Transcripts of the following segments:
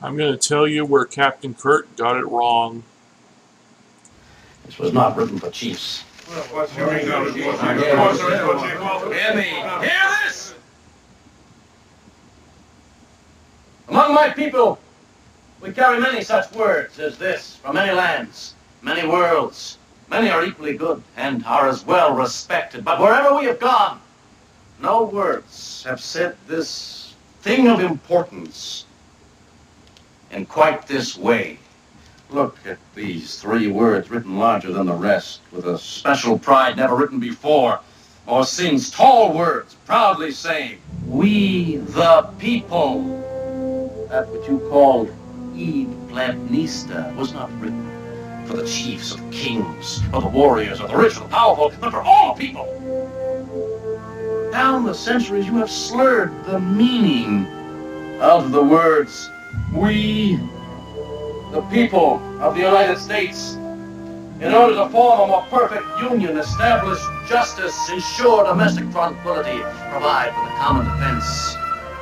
I'm going to tell you where Captain Kirk got it wrong. This was not written for chiefs. Hear me. Hear this! Among my people, we carry many such words as this from many lands, many worlds. Many are equally good and are as well respected. But wherever we have gone, no words have said this thing of importance in quite this way. Look at these 3 words written larger than the rest, with a special pride never written before or since. Tall words, proudly saying, "We the people." That which you called Id Plebnista was not written for the chiefs or the kings or the warriors or the rich or the powerful, but for all people. Down the centuries, you have slurred the meaning of the words, "We the people of the United States," in order to form a more perfect union, establish justice, ensure domestic tranquility, provide for the common defense,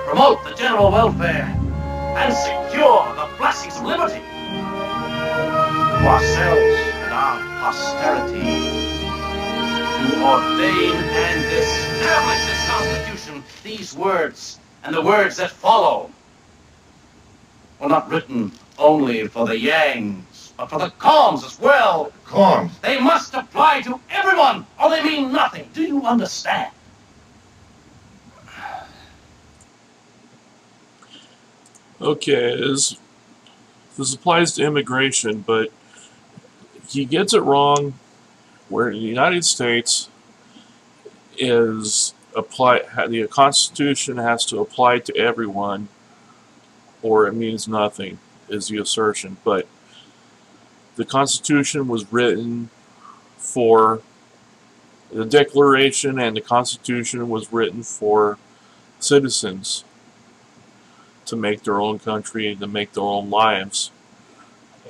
promote the general welfare, and secure the blessings of liberty to ourselves and our posterity, to ordain and establish this Constitution. These words and the words that follow were not written only for the Yangs, but for the Khans as well. Khans. They must apply to everyone, or they mean nothing. Do you understand? Okay, this applies to immigration, but he gets it wrong where the United States the Constitution has to apply to everyone or it means nothing, is the assertion. But the Constitution was written for the Declaration, and the Constitution was written for citizens to make their own country, to make their own lives.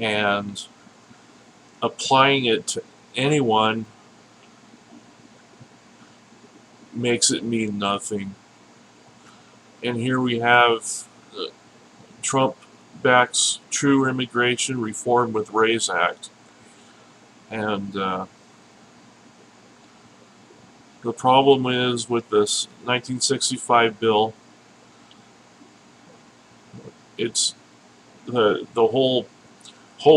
And applying it to anyone makes it mean nothing. And here we have Trump backs true immigration reform with RAISE Act. And the problem is with this 1965 bill, it's the whole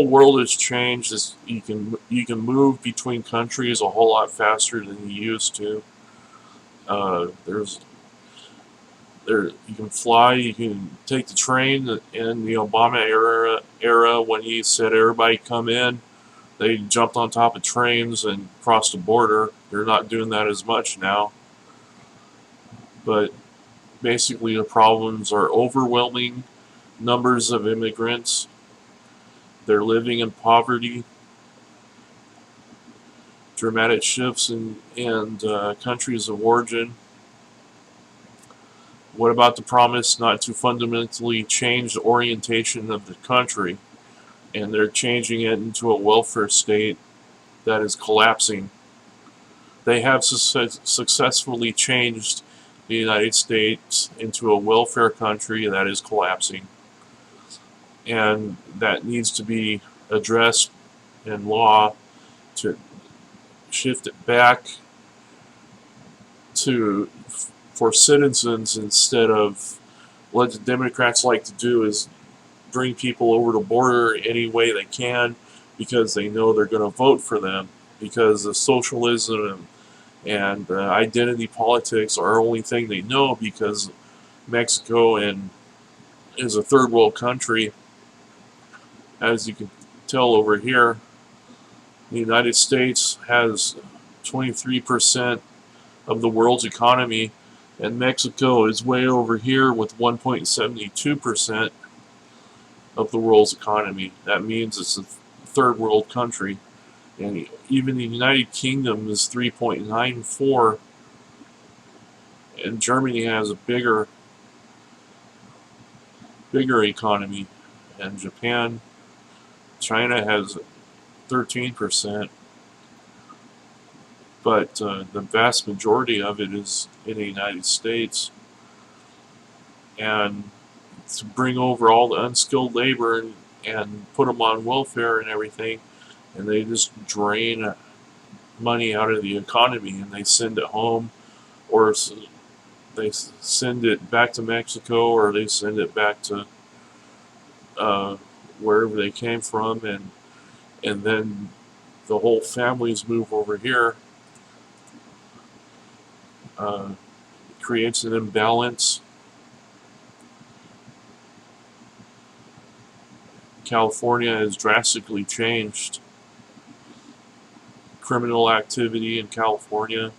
world has changed. You can move between countries a whole lot faster than you used to. You can fly, you can take the train. In the Obama era when he said everybody come in, they jumped on top of trains and crossed the border. They're not doing that as much now. But basically the problems are overwhelming numbers of immigrants. They're living in poverty. Dramatic shifts in countries of origin. What about the promise not to fundamentally change the orientation of the country? And they're changing it into a welfare state that is collapsing. They have successfully changed the United States into a welfare country that is collapsing. And that needs to be addressed in law to shift it back for citizens, instead of what the Democrats like to do is bring people over the border any way they can because they know they're going to vote for them, because of socialism and identity politics are the only thing they know, because Mexico is a third world country. As you can tell over here, the United States has 23% of the world's economy, and Mexico is way over here with 1.72% of the world's economy. That means it's a third world country. And even the United Kingdom is 3.94, and Germany has a bigger economy, and Japan, China has 13%, but the vast majority of it is in the United States. And to bring over all the unskilled labor and put them on welfare and everything, and they just drain money out of the economy and they send it home, or they send it back to Mexico, or they send it back to wherever they came from, and then the whole families move over here. Uh, Creates an imbalance. California has drastically changed. Criminal activity in California.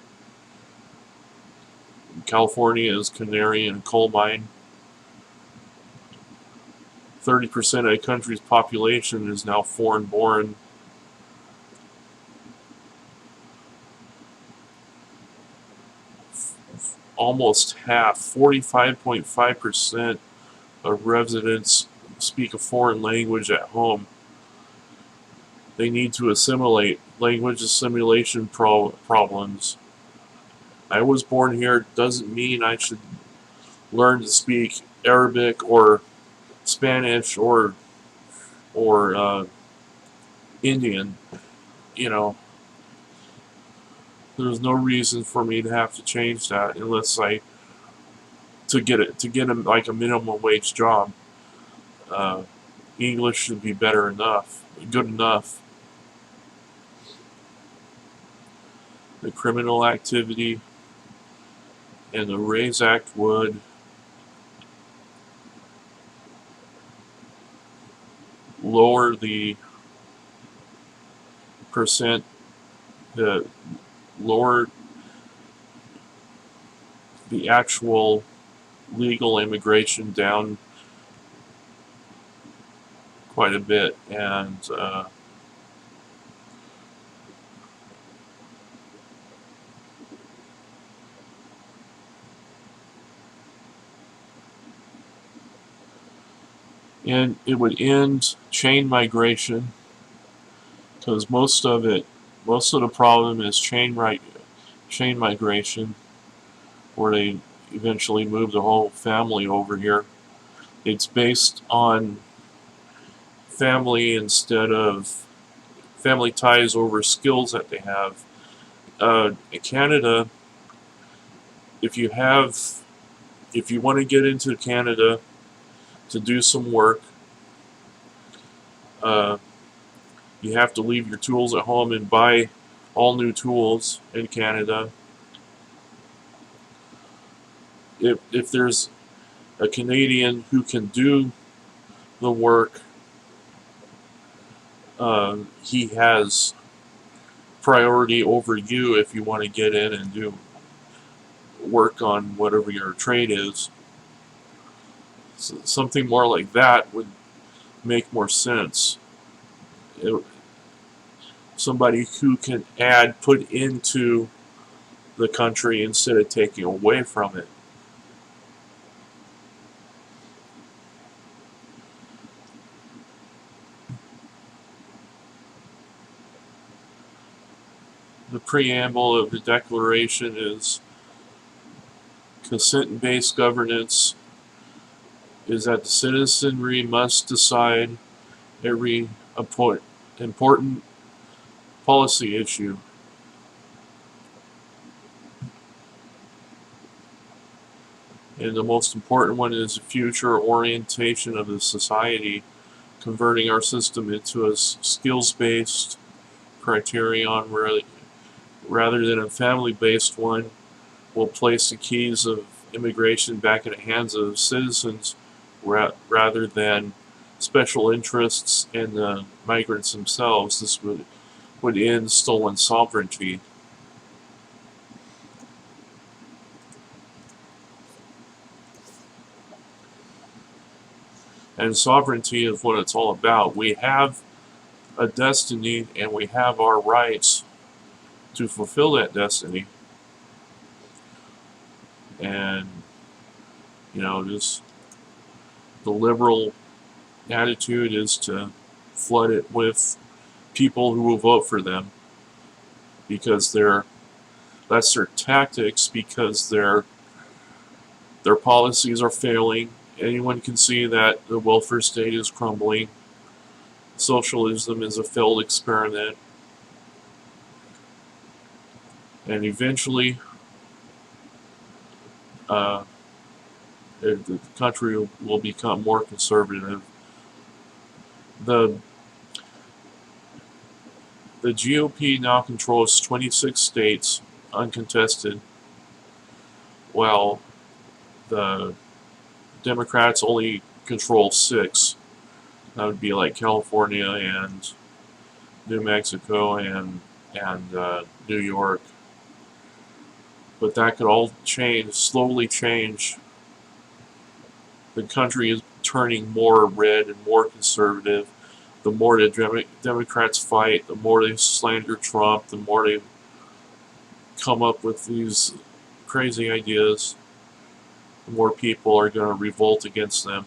California is canary in a coal mine. 30% of the country's population is now foreign born. Almost half, 45.5% of residents speak a foreign language at home. They need to assimilate. Language assimilation problems. I was born here doesn't mean I should learn to speak Arabic or Spanish or Indian. You know, there's no reason for me to have to change that unless I to get like a minimum wage job. English should be better enough, good enough. The criminal activity and the RAISE Act would lower the percent, the lower the actual legal immigration down quite a bit, and it would end chain migration, because most of the problem is chain migration, where they eventually move the whole family over here. It's based on family instead of family ties over skills that they have. In Canada, if you want to get into Canada to do some work, you have to leave your tools at home and buy all new tools in Canada. If there's a Canadian who can do the work, he has priority over you if you want to get in and do work on whatever your trade is. So something more like that would make more sense. Somebody who can put into the country instead of taking away from it. The preamble of the Declaration is consent-based governance is that the citizenry must decide every important policy issue. And the most important one is the future orientation of the society, converting our system into a skills-based criterion rather than a family-based one. Will place the keys of immigration back in the hands of citizens rather than special interests and the migrants themselves. This would end stolen sovereignty. And sovereignty is what it's all about. We have a destiny and we have our rights to fulfill that destiny. And, just the liberal attitude is to flood it with people who will vote for them because that's their tactics, because their policies are failing anyone can see that the welfare state is crumbling. Socialism is a failed experiment. And eventually, uh, the country will become more conservative. The the GOP now controls 26 states, uncontested, while the Democrats only control 6. That would be like California and New Mexico and New York. But that could all change, slowly change. The country is turning more red and more conservative. The more the Democrats fight, the more they slander Trump, the more they come up with these crazy ideas, the more people are going to revolt against them.